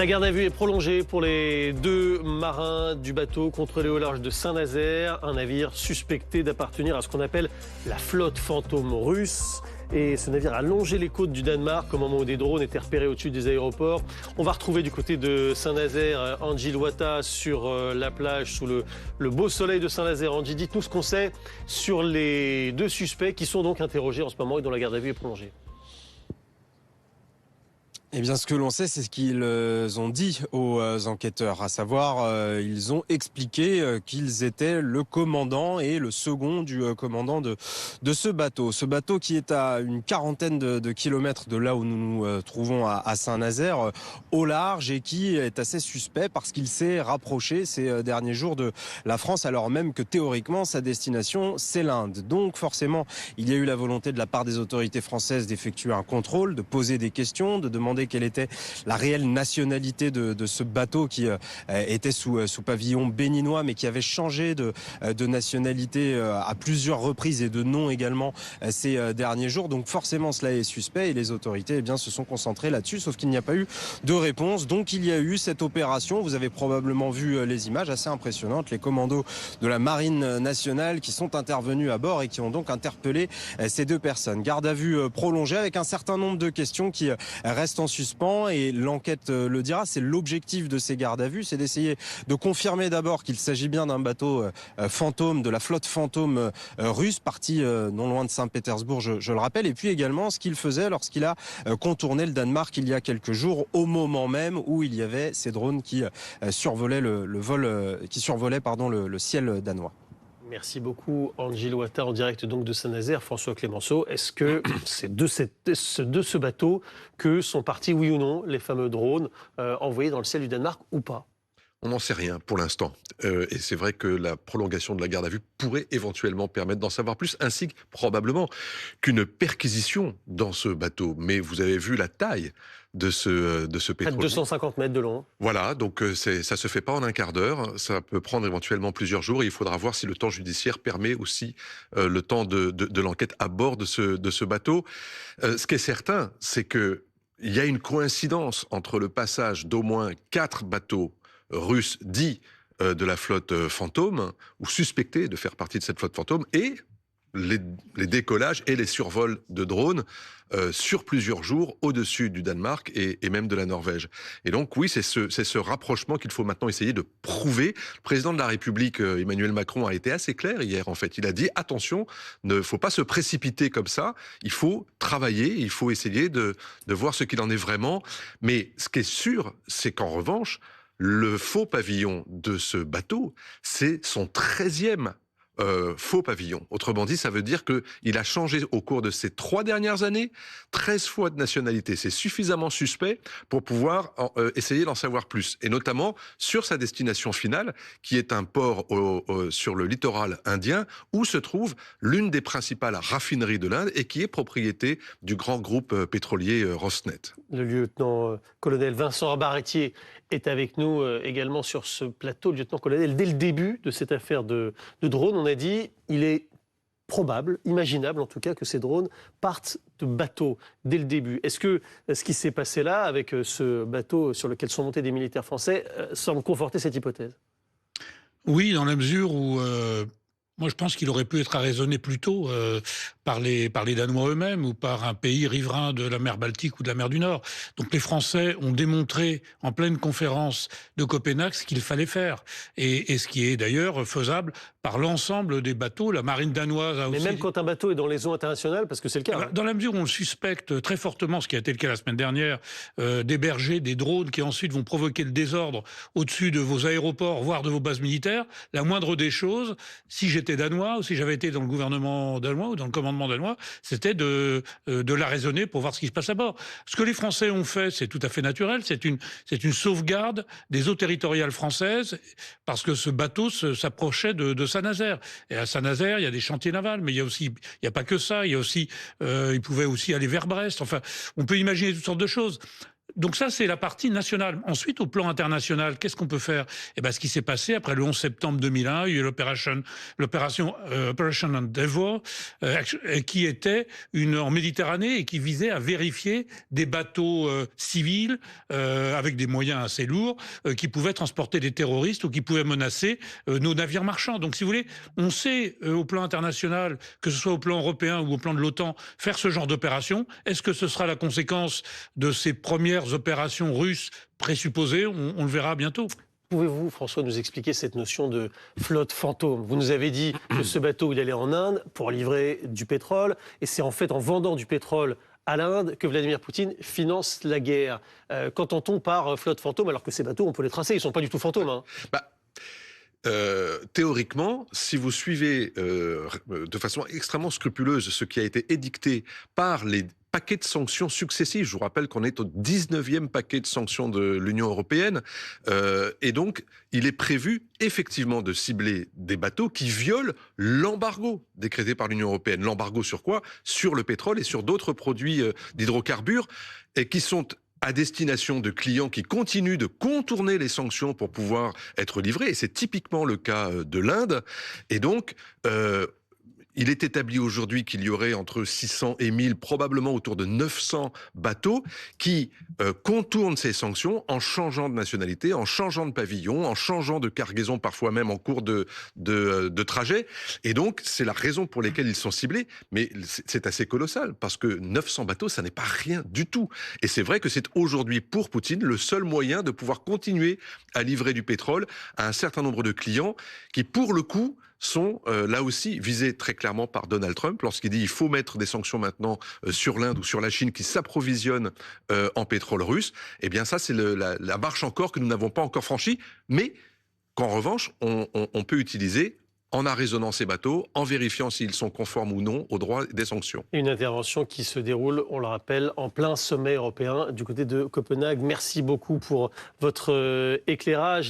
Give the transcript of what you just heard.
La garde à vue est prolongée pour les deux marins du bateau contrôlé au large de Saint-Nazaire, un navire suspecté d'appartenir à ce qu'on appelle la flotte fantôme russe. Et ce navire a longé les côtes du Danemark au moment où des drones étaient repérés au-dessus des aéroports. On va retrouver du côté de Saint-Nazaire Angie Loata sur la plage sous le beau soleil de Saint-Nazaire. Angie, dites-nous ce qu'on sait sur les deux suspects qui sont donc interrogés en ce moment et dont la garde à vue est prolongée. Eh bien, ce que l'on sait, c'est ce qu'ils ont dit aux enquêteurs, à savoir, ils ont expliqué qu'ils étaient le commandant et le second du commandant de ce bateau. Ce bateau qui est à une quarantaine de kilomètres de là où nous nous trouvons à Saint-Nazaire, au large, et qui est assez suspect parce qu'il s'est rapproché ces derniers jours de la France, alors même que théoriquement, sa destination, c'est l'Inde. Donc, forcément, il y a eu la volonté de la part des autorités françaises d'effectuer un contrôle, de poser des questions, de demander quelle était la réelle nationalité de ce bateau qui était sous pavillon béninois, mais qui avait changé de nationalité à plusieurs reprises et de nom également ces derniers jours. Donc forcément cela est suspect et les autorités se sont concentrées là-dessus, sauf qu'il n'y a pas eu de réponse. Donc il y a eu cette opération, vous avez probablement vu les images assez impressionnantes, les commandos de la Marine nationale qui sont intervenus à bord et qui ont donc interpellé ces deux personnes. Garde à vue prolongée avec un certain nombre de questions qui restent en suspens et l'enquête le dira. C'est l'objectif de ces gardes à vue, c'est d'essayer de confirmer d'abord qu'il s'agit bien d'un bateau fantôme, de la flotte fantôme russe, parti non loin de Saint-Pétersbourg, je le rappelle, et puis également ce qu'il faisait lorsqu'il a contourné le Danemark il y a quelques jours, au moment même où il y avait ces drones qui survolaient le ciel danois. Merci beaucoup Angie Loata en direct donc de Saint-Nazaire. François Clémenceau, est-ce que c'est de ce bateau que sont partis, oui ou non, les fameux drones envoyés dans le ciel du Danemark ou pas? On n'en sait rien pour l'instant. Et c'est vrai que la prolongation de la garde à vue pourrait éventuellement permettre d'en savoir plus, ainsi que probablement qu'une perquisition dans ce bateau. Mais vous avez vu la taille de ce pétrolier. 250 mètres de long. Voilà, donc ça se fait pas en un quart d'heure. Ça peut prendre éventuellement plusieurs jours. Et il faudra voir si le temps judiciaire permet aussi le temps de l'enquête à bord de ce bateau. Ce qui est certain, c'est que il y a une coïncidence entre le passage d'au moins 4 bateaux russes dits de la flotte fantôme, ou suspectés de faire partie de cette flotte fantôme, et les décollages et les survols de drones sur plusieurs jours au-dessus du Danemark et même de la Norvège. Et donc oui, c'est ce rapprochement qu'il faut maintenant essayer de prouver. Le président de la République, Emmanuel Macron, a été assez clair hier en fait. Il a dit attention, ne faut pas se précipiter comme ça, il faut travailler, il faut essayer de voir ce qu'il en est vraiment. Mais ce qui est sûr, c'est qu'en revanche, le faux pavillon de ce bateau, c'est son 13e faux pavillon. Autrement dit, ça veut dire qu'il a changé au cours de ces 3 dernières années 13 fois de nationalité. C'est suffisamment suspect pour pouvoir essayer d'en savoir plus. Et notamment sur sa destination finale, qui est un port sur le littoral indien, où se trouve l'une des principales raffineries de l'Inde et qui est propriété du grand groupe pétrolier Rosneft. Le lieutenant-colonel Vincent Barretier est avec nous également sur ce plateau. Lieutenant-colonel, dès le début de cette affaire de drone, on a dit il est probable, imaginable en tout cas, que ces drones partent de bateaux dès le début. Est-ce que ce qui s'est passé là, avec ce bateau sur lequel sont montés des militaires français, semble conforter cette hypothèse? Oui, dans la mesure où moi je pense qu'il aurait pu être arraisonné plus tôt par les Danois eux-mêmes ou par un pays riverain de la mer Baltique ou de la mer du Nord. Donc les Français ont démontré en pleine conférence de Copenhague ce qu'il fallait faire et ce qui est d'ailleurs faisable par l'ensemble des bateaux. La marine danoise a aussi... Mais même quand un bateau est dans les eaux internationales, parce que c'est le cas. Dans la mesure où on le suspecte très fortement, ce qui a été le cas la semaine dernière, d'héberger des drones qui ensuite vont provoquer le désordre au-dessus de vos aéroports, voire de vos bases militaires, la moindre des choses, si j'étais danois ou si j'avais été dans le gouvernement danois ou dans le commandement danois, c'était de la raisonner pour voir ce qui se passe à bord. Ce que les Français ont fait, c'est tout à fait naturel, c'est une sauvegarde des eaux territoriales françaises, parce que ce bateau s'approchait de Saint-Nazaire. Et à Saint-Nazaire, il y a des chantiers navals, mais il y a pas que ça, il y a aussi, il pouvait aussi aller vers Brest. Enfin, on peut imaginer toutes sortes de choses. Donc ça, c'est la partie nationale. Ensuite, au plan international, qu'est-ce qu'on peut faire? Eh ben, ce qui s'est passé après le 11 septembre 2001, il y a eu l'opération Operation Endeavour, qui était en Méditerranée et qui visait à vérifier des bateaux civils avec des moyens assez lourds qui pouvaient transporter des terroristes ou qui pouvaient menacer nos navires marchands. Donc, si vous voulez, on sait au plan international, que ce soit au plan européen ou au plan de l'OTAN, faire ce genre d'opération. Est-ce que ce sera la conséquence de ces premières opérations russes présupposées? On le verra bientôt. Pouvez-vous, François, nous expliquer cette notion de flotte fantôme? Vous nous avez dit que ce bateau, il allait en Inde pour livrer du pétrole, et c'est en fait en vendant du pétrole à l'Inde que Vladimir Poutine finance la guerre. Qu'entend-on par flotte fantôme, alors que ces bateaux, on peut les tracer, ils ne sont pas du tout fantômes, hein. Théoriquement, si vous suivez de façon extrêmement scrupuleuse ce qui a été édicté par les paquets de sanctions successifs, je vous rappelle qu'on est au 19e paquet de sanctions de l'Union européenne, et donc il est prévu effectivement de cibler des bateaux qui violent l'embargo décrété par l'Union européenne. L'embargo sur quoi? Sur le pétrole et sur d'autres produits d'hydrocarbures, et qui sont à destination de clients qui continuent de contourner les sanctions pour pouvoir être livrés. Et c'est typiquement le cas de l'Inde. Et donc, il est établi aujourd'hui qu'il y aurait entre 600 et 1000, probablement autour de 900 bateaux qui contournent ces sanctions en changeant de nationalité, en changeant de pavillon, en changeant de cargaison, parfois même en cours de trajet. Et donc, c'est la raison pour laquelle ils sont ciblés. Mais c'est assez colossal, parce que 900 bateaux, ça n'est pas rien du tout. Et c'est vrai que c'est aujourd'hui, pour Poutine, le seul moyen de pouvoir continuer à livrer du pétrole à un certain nombre de clients qui, pour le coup, sont là aussi visés très clairement par Donald Trump lorsqu'il dit il faut mettre des sanctions maintenant sur l'Inde ou sur la Chine qui s'approvisionnent en pétrole russe. Eh bien ça, c'est la marche encore que nous n'avons pas encore franchie, mais qu'en revanche, on peut utiliser en arraisonnant ces bateaux, en vérifiant s'ils sont conformes ou non aux droits des sanctions. Une intervention qui se déroule, on le rappelle, en plein sommet européen du côté de Copenhague. Merci beaucoup pour votre éclairage.